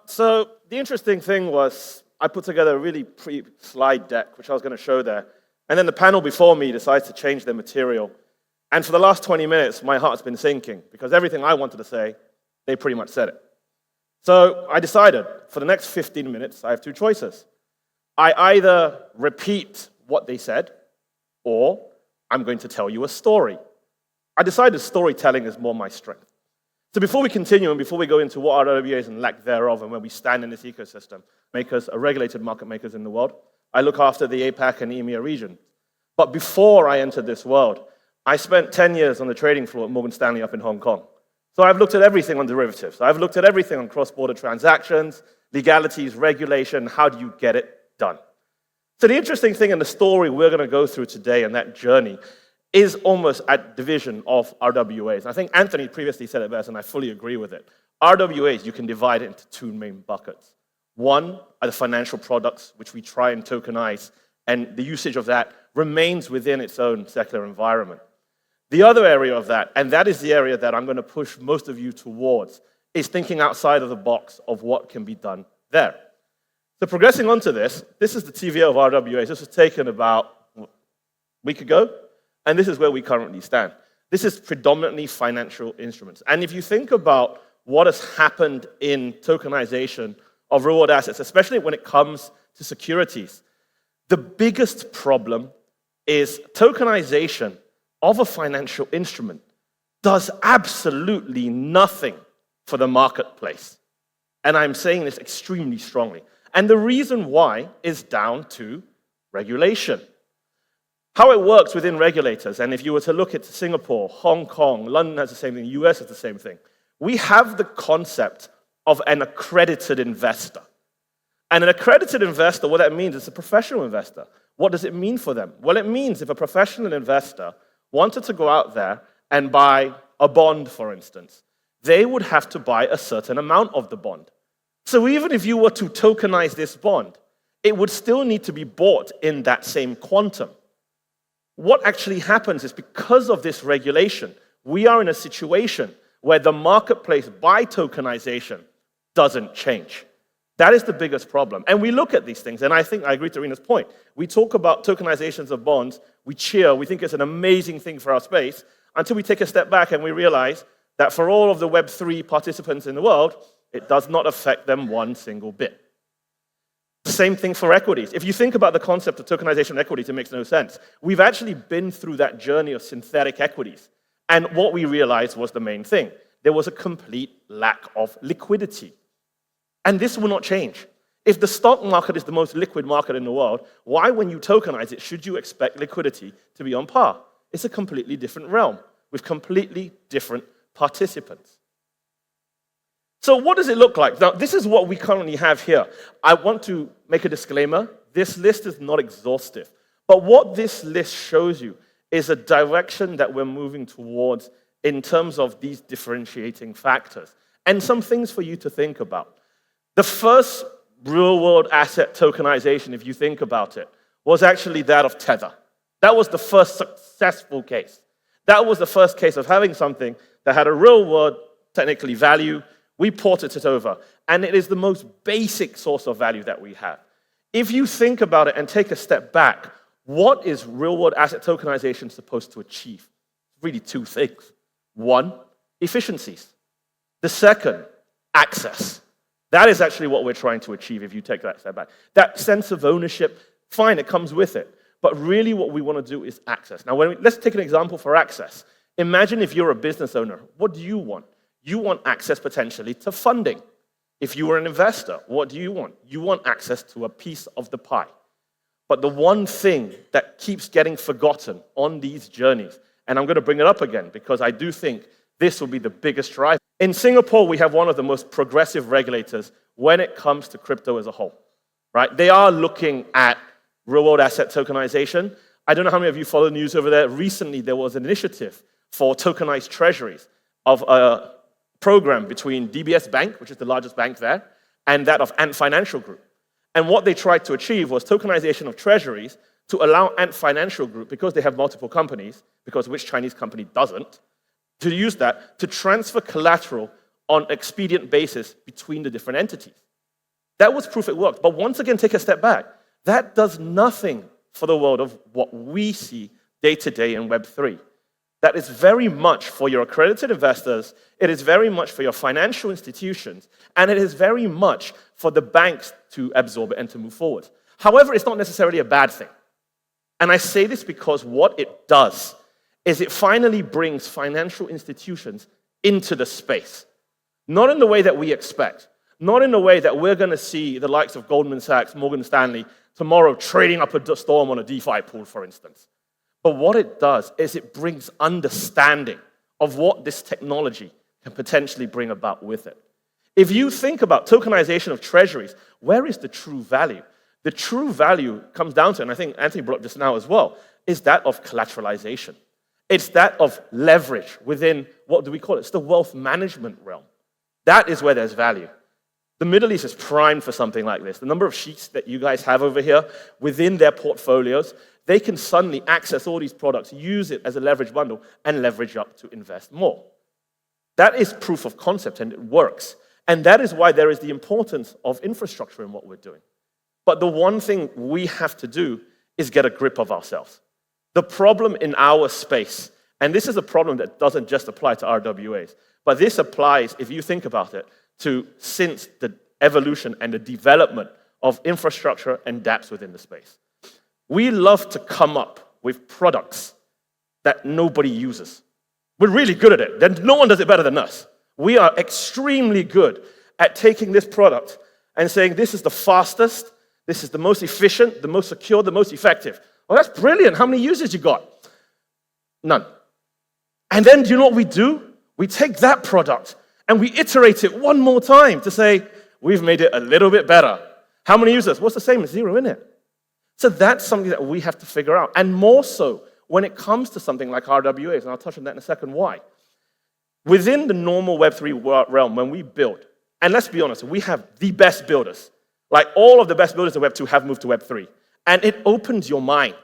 So the interesting thing was I put together a really pretty slide deck, which I was going to show there. And then the panel before me decides to change their material. And for the last 20 minutes, my heart's been sinking because everything I wanted to say, they pretty much said it. So I decided for the next 15 minutes, I have two choices. I either repeat what they said, or I'm going to tell you a story. I decided storytelling is more my strength. So before we continue and before we go into what are RWAs and lack thereof and where we stand in this ecosystem, makers are regulated market makers in the world. I look after the APAC and EMEA region. But before I entered this world, I spent 10 years on the trading floor at Morgan Stanley up in Hong Kong. So I've looked at everything on derivatives. I've looked at everything on cross-border transactions, legalities, regulation, how do you get it done? So the interesting thing in the story we're going to go through today and that journey is almost a division of RWAs. I think Anthony previously said it best, and I fully agree with it. RWAs, you can divide it into two main buckets. One are the financial products, which we try and tokenize, and the usage of that remains within its own secular environment. The other area of that, and that is the area that I'm going to push most of you towards, is thinking outside of the box of what can be done there. So progressing on to this is the TVO of RWAs. This was taken about a week ago, and this is where we currently stand. This is predominantly financial instruments. And if you think about what has happened in tokenization of real-world assets, especially when it comes to securities, the biggest problem is tokenization of a financial instrument does absolutely nothing for the marketplace. And I'm saying this extremely strongly. And the reason why is down to regulation. How it works within regulators, and if you were to look at Singapore, Hong Kong, London has the same thing, the US has the same thing. We have the concept of an accredited investor. And an accredited investor, what that means is a professional investor. What does it mean for them? Well, it means if a professional investor wanted to go out there and buy a bond, for instance, they would have to buy a certain amount of the bond. So even if you were to tokenize this bond, it would still need to be bought in that same quantum. What actually happens is because of this regulation, we are in a situation where the marketplace by tokenization doesn't change. That is the biggest problem. And we look at these things, and I think I agree to Rena's point. We talk about tokenizations of bonds, we cheer, we think it's an amazing thing for our space, until we take a step back and we realize that for all of the Web3 participants in the world, it does not affect them one single bit. The same thing for equities. If you think about the concept of tokenization of equities, it makes no sense. We've actually been through that journey of synthetic equities, and what we realized was the main thing. There was a complete lack of liquidity. And this will not change. If the stock market is the most liquid market in the world, why, when you tokenize it, should you expect liquidity to be on par? It's a completely different realm with completely different participants. So what does it look like? Now, this is what we currently have here. I want to make a disclaimer. This list is not exhaustive. But what this list shows you is a direction that we're moving towards in terms of these differentiating factors and some things for you to think about. The first real-world asset tokenization, if you think about it, was actually that of Tether. That was the first successful case. That was the first case of having something that had a real-world, technically, value. We ported it over, and it is the most basic source of value that we have. If you think about it and take a step back, what is real-world asset tokenization supposed to achieve? Really two things. One, efficiencies. The second, access. That is actually what we're trying to achieve if you take that step back. That sense of ownership, fine, it comes with it. But really what we want to do is access. Now, let's take an example for access. Imagine if you're a business owner. What do you want? You want access potentially to funding. If you were an investor, what do you want? You want access to a piece of the pie. But the one thing that keeps getting forgotten on these journeys, and I'm going to bring it up again because I do think this will be the biggest drive. In Singapore, we have one of the most progressive regulators when it comes to crypto as a whole, right? They are looking at real-world asset tokenization. I don't know how many of you follow the news over there. Recently, there was an initiative for tokenized treasuries of a program between DBS Bank, which is the largest bank there, and that of Ant Financial Group. And what they tried to achieve was tokenization of treasuries to allow Ant Financial Group, because they have multiple companies, because which Chinese company doesn't, to use that to transfer collateral on expedient basis between the different entities. That was proof it worked. But once again, take a step back. That does nothing for the world of what we see day to day in Web3. That is very much for your accredited investors, it is very much for your financial institutions, and it is very much for the banks to absorb it and to move forward. However, it's not necessarily a bad thing. And I say this because what it does is it finally brings financial institutions into the space. Not in the way that we expect, not in the way that we're going to see the likes of Goldman Sachs, Morgan Stanley, tomorrow trading up a storm on a DeFi pool, for instance. But what it does is it brings understanding of what this technology can potentially bring about with it. If you think about tokenization of treasuries, where is the true value? The true value comes down to, and I think Anthony brought up just now as well, is that of collateralization. It's that of leverage within, what do we call it? It's the wealth management realm. That is where there's value. The Middle East is primed for something like this. The number of sheikhs that you guys have over here within their portfolios, they can suddenly access all these products, use it as a leverage bundle, and leverage up to invest more. That is proof of concept, and it works. And that is why there is the importance of infrastructure in what we're doing. But the one thing we have to do is get a grip of ourselves. The problem in our space, and this is a problem that doesn't just apply to RWAs, but this applies, if you think about it, to since the evolution and the development of infrastructure and dApps within the space. We love to come up with products that nobody uses. We're really good at it. Then no one does it better than us. We are extremely good at taking this product and saying, this is the fastest, this is the most efficient, the most secure, the most effective. Oh, that's brilliant. How many users you got? None. And then do you know what we do? We take that product and we iterate it one more time to say, we've made it a little bit better. How many users? What's the same as 0, isn't it? So that's something that we have to figure out. And more so when it comes to something like RWAs, and I'll touch on that in a second why. Within the normal Web3 realm, when we build, and let's be honest, we have the best builders. Like all of the best builders of Web2 have moved to Web3. And it opens your mind.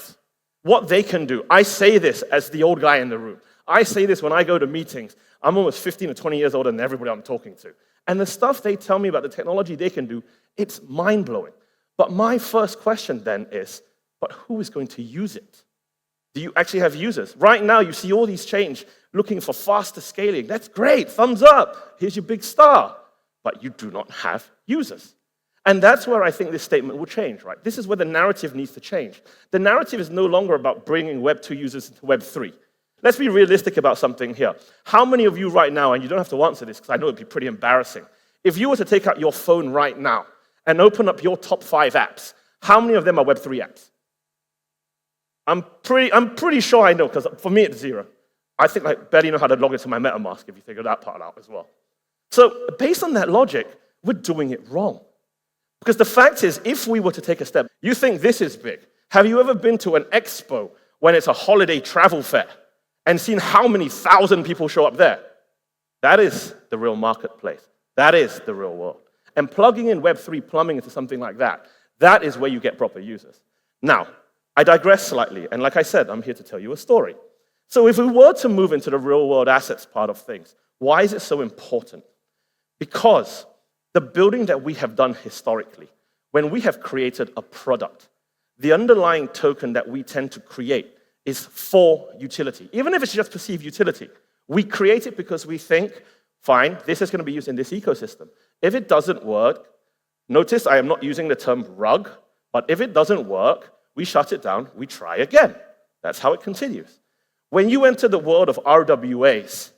What they can do. I say this as the old guy in the room. I say this when I go to meetings. I'm almost 15 or 20 years older than everybody I'm talking to. And the stuff they tell me about the technology they can do, it's mind-blowing. But my first question then is, but who is going to use it? Do you actually have users? Right now, you see all these change looking for faster scaling. That's great, thumbs up. Here's your big star. But you do not have users. And that's where I think this statement will change, right? This is where the narrative needs to change. The narrative is no longer about bringing Web2 users into Web3. Let's be realistic about something here. How many of you right now, and you don't have to answer this because I know it'd be pretty embarrassing, if you were to take out your phone right now and open up your top 5 apps, how many of them are Web3 apps? I'm pretty sure I know, because for me it's 0. I think I barely know how to log into my MetaMask if you figure that part out as well. So based on that logic, we're doing it wrong. Because the fact is, if we were to take a step, you think this is big. Have you ever been to an expo when it's a holiday travel fair and seen how many thousand people show up there? That is the real marketplace. That is the real world. And plugging in Web3 plumbing into something like that, that is where you get proper users. Now, I digress slightly, and like I said, I'm here to tell you a story. So if we were to move into the real-world assets part of things, why is it so important? Because the building that we have done historically, when we have created a product, the underlying token that we tend to create is for utility. Even if it's just perceived utility, we create it because we think, fine, this is going to be used in this ecosystem. If it doesn't work, notice I am not using the term rug, but if it doesn't work, we shut it down, we try again. That's how it continues. When you enter the world of RWAs,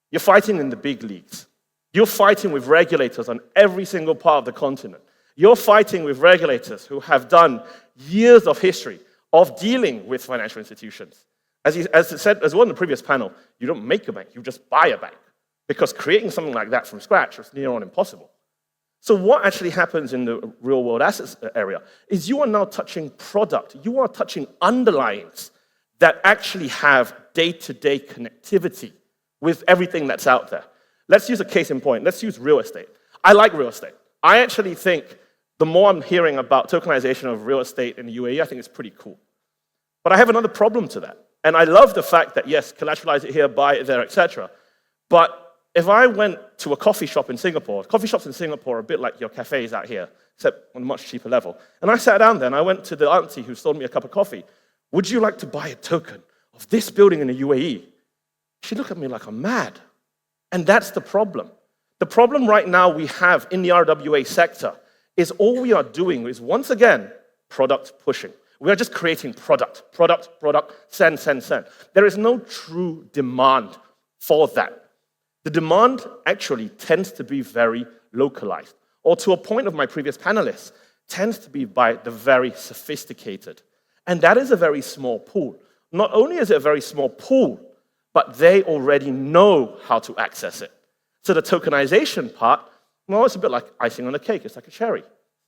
you're fighting in the big leagues. You're fighting with regulators on every single part of the continent. You're fighting with regulators who have done years of history of dealing with financial institutions. As it said as well in the previous panel, you don't make a bank, you just buy a bank. Because creating something like that from scratch is near on impossible. So what actually happens in the real-world assets area is you are now touching product. You are touching underlyings that actually have day-to-day connectivity with everything that's out there. Let's use a case in point. Let's use real estate. I like real estate. I actually think the more I'm hearing about tokenization of real estate in the UAE, I think it's pretty cool. But I have another problem to that. And I love the fact that, yes, collateralize it here, buy it there, etc. But if I went to a coffee shop in Singapore, coffee shops in Singapore are a bit like your cafes out here, except on a much cheaper level. And I sat down there and I went to the auntie who sold me a cup of coffee. Would you like to buy a token of this building in the UAE? She looked at me like I'm mad. And that's the problem. The problem right now we have in the RWA sector is all we are doing is, once again, product pushing. We are just creating product, send. There is no true demand for that. The demand actually tends to be very localized, or to a point of my previous panelists, tends to be by the very sophisticated. And that is a very small pool. Not only is it a very small pool, but they already know how to access it. So the tokenization part, well, it's a bit like icing on the cake. It's like a cherry.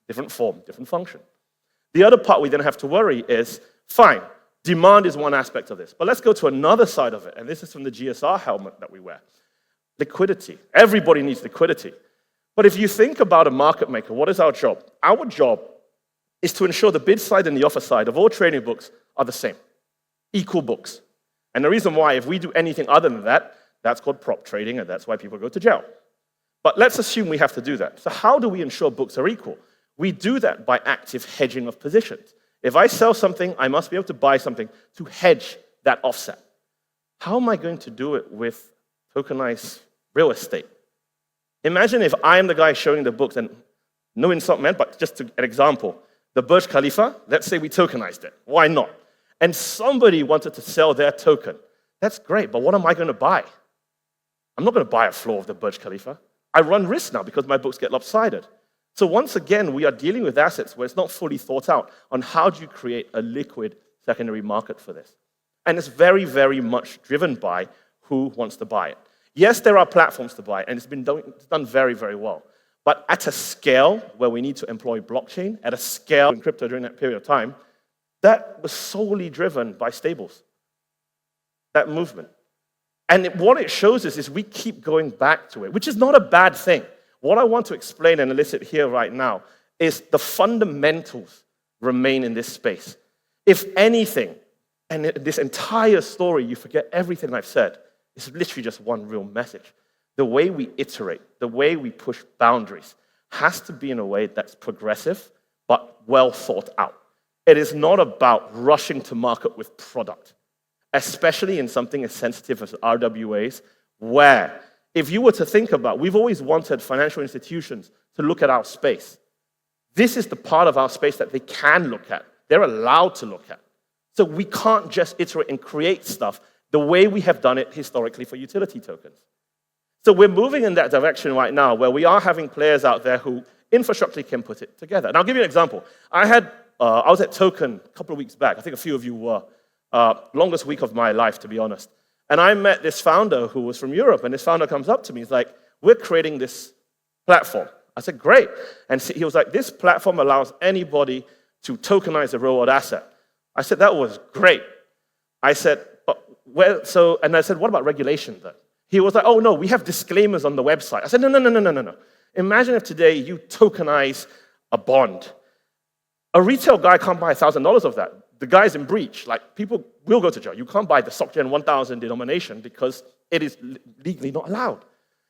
Different form, different function. The other part we then have to worry is, fine, demand is one aspect of this. But let's go to another side of it. And this is from the GSR helmet that we wear. Liquidity. Everybody needs liquidity. But if you think about a market maker, what is our job? Our job is to ensure the bid side and the offer side of all trading books are the same. Equal books. And the reason why, if we do anything other than that, that's called prop trading, and that's why people go to jail. But let's assume we have to do that. So how do we ensure books are equal? We do that by active hedging of positions. If I sell something, I must be able to buy something to hedge that offset. How am I going to do it with tokenized real estate? Imagine if I am the guy showing the books, and no insult meant, but just an example. The Burj Khalifa, let's say we tokenized it. Why not? And somebody wanted to sell their token. That's great, but what am I going to buy? I'm not going to buy a floor of the Burj Khalifa. I run risk now because my books get lopsided. So once again, we are dealing with assets where it's not fully thought out on how do you create a liquid secondary market for this. And it's very, very much driven by who wants to buy it. Yes, there are platforms to buy, and it's done very, very well. But at a scale where we need to employ blockchain, at a scale in crypto during that period of time, that was solely driven by stables, that movement. And what it shows us is we keep going back to it, which is not a bad thing. What I want to explain and elicit here right now is the fundamentals remain in this space. If anything, and this entire story, you forget everything I've said, it's literally just one real message. The way we iterate, the way we push boundaries has to be in a way that's progressive, but well thought out. It is not about rushing to market with product, especially in something as sensitive as RWAs, where if you were to think about, we've always wanted financial institutions to look at our space. This is the part of our space that they can look at. They're allowed to look at. So we can't just iterate and create stuff the way we have done it historically for utility tokens. So we're moving in that direction right now, where we are having players out there who infrastructurally can put it together. And I'll give you an example. I was at Token a couple of weeks back. I think a few of you were. Longest week of my life, to be honest. And I met this founder who was from Europe, and this founder comes up to me. He's like, we're creating this platform. I said, great. And he was like, this platform allows anybody to tokenize a real-world asset. I said, that was great. I said, and I said, what about regulation then? He was like, oh, no, we have disclaimers on the website. I said, no. Imagine if today you tokenize a bond. A retail guy can't buy $1,000 of that. The guy's in breach. Like, people will go to jail. You can't buy the SocGen 1000 denomination because it is legally not allowed.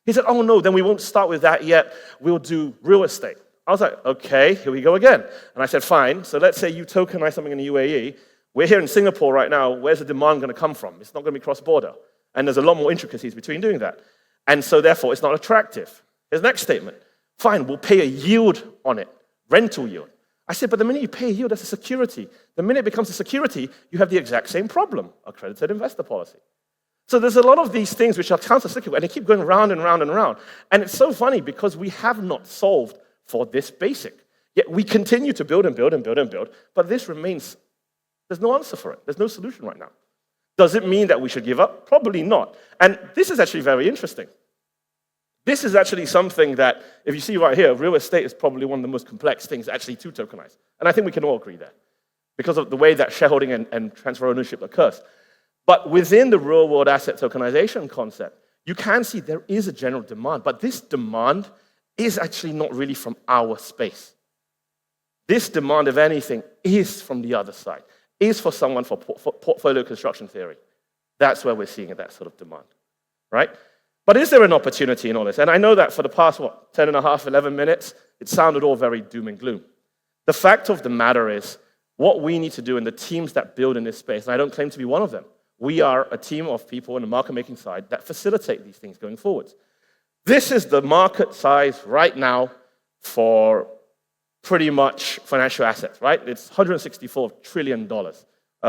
He said, oh, no, then we won't start with that yet. We'll do real estate. I was like, okay, here we go again. And I said, fine. So let's say you tokenize something in the UAE. We're here in Singapore right now. Where's the demand going to come from? It's not going to be cross-border. And there's a lot more intricacies between doing that. And so, therefore, it's not attractive. His next statement, fine, we'll pay a yield on it, rental yield. I said, but the minute you pay a yield, that's a security. The minute it becomes a security, you have the exact same problem, accredited investor policy. So there's a lot of these things which are counter-cyclical, and they keep going round and round and round. And it's so funny because we have not solved for this basic. Yet we continue to build and build and build and build, but this remains, there's no answer for it. There's no solution right now. Does it mean that we should give up? Probably not. And this is actually very interesting. This is actually something that, if you see right here, real estate is probably one of the most complex things actually to tokenize. And I think we can all agree there because of the way that shareholding and transfer ownership occurs. But within the real-world asset tokenization concept, you can see there is a general demand, but this demand is actually not really from our space. This demand, if anything, is from the other side, is for someone for portfolio construction theory. That's where we're seeing that sort of demand, right? But is there an opportunity in all this? And I know that for the past, 10 and a half, 11 minutes, it sounded all very doom and gloom. The fact of the matter is, what we need to do, and the teams that build in this space, and I don't claim to be one of them, we are a team of people on the market-making side that facilitate these things going forward. This is the market size right now for pretty much financial assets, right? It's $164 trillion.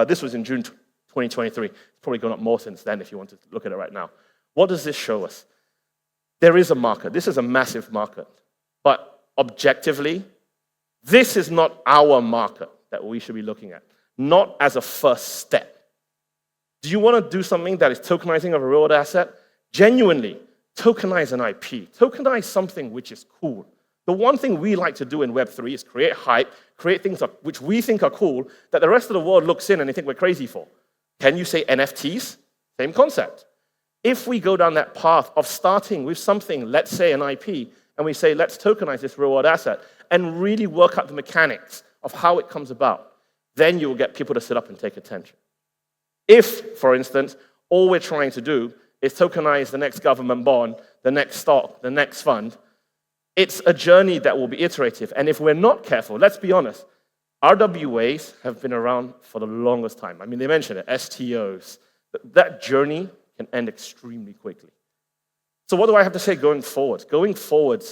This was in June 2023. It's probably gone up more since then if you want to look at it right now. What does this show us? There is a market. This is a massive market. But objectively, this is not our market that we should be looking at, not as a first step. Do you want to do something that is tokenizing of a real-world asset? Genuinely, tokenize an IP. Tokenize something which is cool. The one thing we like to do in Web3 is create hype, create things which we think are cool that the rest of the world looks in and they think we're crazy for. Can you say NFTs? Same concept. If we go down that path of starting with something, let's say an IP, and we say, let's tokenize this real-world asset and really work out the mechanics of how it comes about, then you will get people to sit up and take attention. If, for instance, all we're trying to do is tokenize the next government bond, the next stock, the next fund, it's a journey that will be iterative. And if we're not careful, let's be honest, RWAs have been around for the longest time. I mean, they mentioned it, STOs. That journey can end extremely quickly. So what do I have to say going forward? Going forward,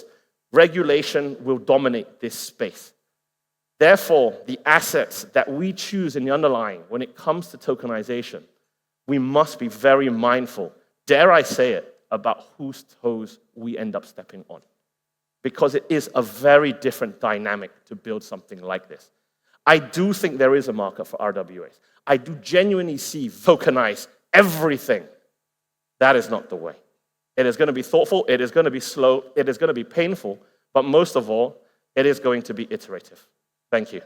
regulation will dominate this space. Therefore, the assets that we choose in the underlying when it comes to tokenization, we must be very mindful, dare I say it, about whose toes we end up stepping on. Because it is a very different dynamic to build something like this. I do think there is a market for RWAs. I do genuinely see tokenize everything. That is not the way. It is going to be thoughtful, it is going to be slow, it is going to be painful, but most of all, it is going to be iterative. Thank you.